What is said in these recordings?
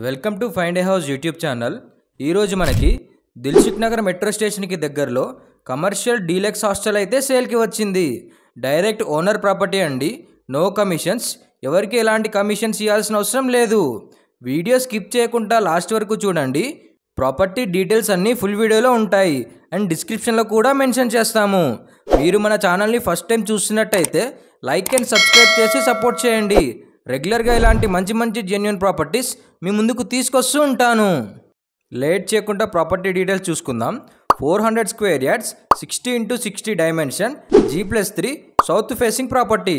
Welcome to find a house YouTube channel. ఈరోజు మనకి Dilsukh Nagar metro స్టేషన్కి దగ్గరలో కమర్షియల్ డీలక్స్ హాస్టల్ అయితే సేల్కి వచ్చింది. డైరెక్ట్ ఓనర్ ప్రాపర్టీ అండి. నో కమిషన్స్, ఎవరికి ఎలాంటి కమిషన్స్ ఇవ్వాల్సిన అవసరం లేదు. వీడియో స్కిప్ చేయకుండా లాస్ట్ వరకు చూడండి. ప్రాపర్టీ డీటెయిల్స్ అన్నీ ఫుల్ వీడియోలో ఉంటాయి అండ్ డిస్క్రిప్షన్లో కూడా మెన్షన్ చేస్తాము. మీరు మన ఛానల్ని ఫస్ట్ టైం చూస్తున్నట్టయితే లైక్ అండ్ సబ్స్క్రైబ్ చేసి సపోర్ట్ చేయండి. రెగ్యులర్గా ఇలాంటి మంచి జెన్యూన్ ప్రాపర్టీస్ మీ ముందుకు తీసుకొస్తూ ఉంటాను. లేట్ చేయకుండా ప్రాపర్టీ డీటెయిల్స్ చూసుకుందాం. 400 square yards, 60x60 dimension, G+3 south facing property.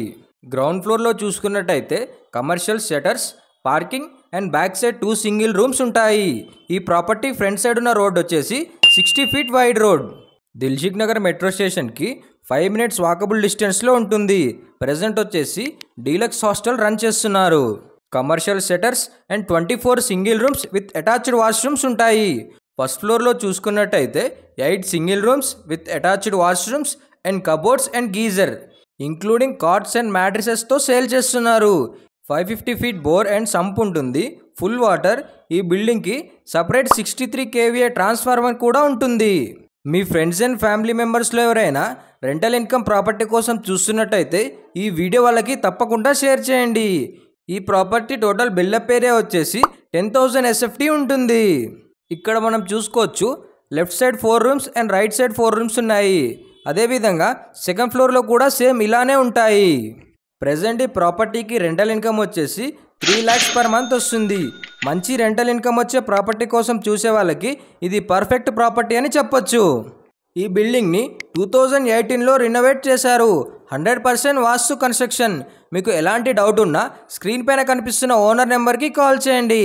Ground ఫ్లోర్లో చూసుకున్నట్టయితే commercial shutters, parking and back side 2 single rooms ఉంటాయి. ఈ ప్రాపర్టీ ఫ్రంట్ సైడ్ ఉన్న రోడ్ వచ్చేసి 60 feet wide road. Dilsukh Nagar metro స్టేషన్కి 5 మినిట్స్ వాకబుల్ డిస్టెన్స్లో ఉంటుంది. ప్రెజెంట్ వచ్చేసి డీలక్స్ హాస్టల్ రన్ చేస్తున్నారు. Commercial setters and 24 single rooms with attached washrooms ఉంటాయి. ఫస్ట్ ఫ్లోర్లో చూసుకున్నట్టయితే 8 single rooms with attached washrooms and cupboards and geyser including cots and మ్యాట్రిసెస్తో sale చేస్తున్నారు. 550 ఫీట్ బోర్ అండ్ సంప్ ఉంటుంది. Full water. ఈ బిల్డింగ్కి separate 63 kVA transformer కూడా ఉంటుంది. మీ ఫ్రెండ్స్ అండ్ ఫ్యామిలీ మెంబర్స్లో ఎవరైనా రెంటల్ ఇన్కమ్ ప్రాపర్టీ కోసం చూస్తున్నట్టయితే ఈ వీడియో వాళ్ళకి తప్పకుండా షేర్ చేయండి. ఈ ప్రాపర్టీ టోటల్ బిల్డప్ ఏరియా వచ్చేసి 10,000 SFT ఉంటుంది. ఇక్కడ మనం చూసుకోవచ్చు left side 4 rooms and right side 4 rooms ఉన్నాయి. అదేవిధంగా సెకండ్ ఫ్లోర్లో కూడా సేమ్ ఇలానే ఉంటాయి. ప్రెజెంట్ ఈ ప్రాపర్టీకి రెంటల్ ఇన్కమ్ వచ్చేసి 3 lakhs per month వస్తుంది. మంచి రెంటల్ ఇన్కమ్ వచ్చే ప్రాపర్టీ కోసం చూసే వాళ్ళకి ఇది పర్ఫెక్ట్ ప్రాపర్టీ అని చెప్పొచ్చు. ఈ బిల్డింగ్ని 2018లో రినోవేట్ చేశారు. 100% వాస్తు కన్స్ట్రక్షన్. మీకు ఎలాంటి డౌట్ ఉన్నా స్క్రీన్ పైన కనిపిస్తున్న ఓనర్ నెంబర్కి కాల్ చేయండి.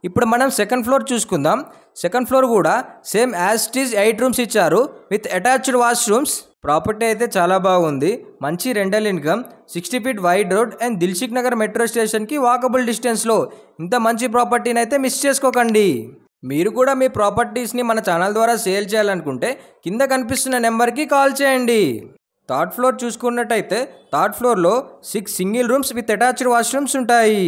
ఇప్పుడు మనం సెకండ్ ఫ్లోర్ చూసుకుందాం. సెకండ్ ఫ్లోర్ కూడా same as it is 8 rooms ఇచ్చారు విత్ అటాచ్డ్ వాష్రూమ్స్. ప్రాపర్టీ అయితే చాలా బాగుంది. మంచి rental income, 60 feet wide road and Dilsukh Nagar metro స్టేషన్కి వాకబుల్ డిస్టెన్స్లో. ఇంత మంచి ప్రాపర్టీని అయితే మిస్ చేసుకోకండి. మీరు కూడా మీ ప్రాపర్టీస్ని మన ఛానల్ ద్వారా సేల్ చేయాలనుకుంటే కింద కనిపిస్తున్న నెంబర్కి కాల్ చేయండి. థర్డ్ ఫ్లోర్ చూసుకున్నట్టయితే థర్డ్ ఫ్లోర్లో 6 single rooms with attached washrooms ఉంటాయి.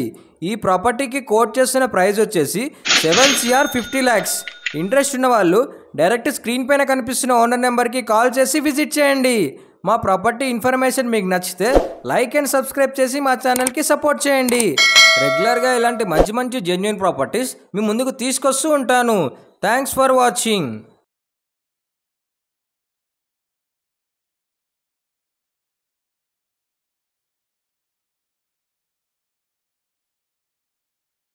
ఈ ప్రాపర్టీకి కోట్ చేస్తున్న ప్రైస్ వచ్చేసి 7 crore 50 lakhs. ఇంట్రెస్ట్ ఉన్న వాళ్ళు డైరెక్ట్ స్క్రీన్ పైన కనిపిస్తున్న ఓనర్ నెంబర్కి కాల్ చేసి విజిట్ చేయండి. మా ప్రాపర్టీ ఇన్ఫర్మేషన్ మీకు నచ్చితే లైక్ అండ్ సబ్స్క్రైబ్ చేసి మా ఛానల్కి సపోర్ట్ చేయండి. రెగ్యులర్గా ఇలాంటి మంచి జెన్యూన్ ప్రాపర్టీస్ మీ ముందుకు తీసుకొస్తూ ఉంటాను. Thanks for watching.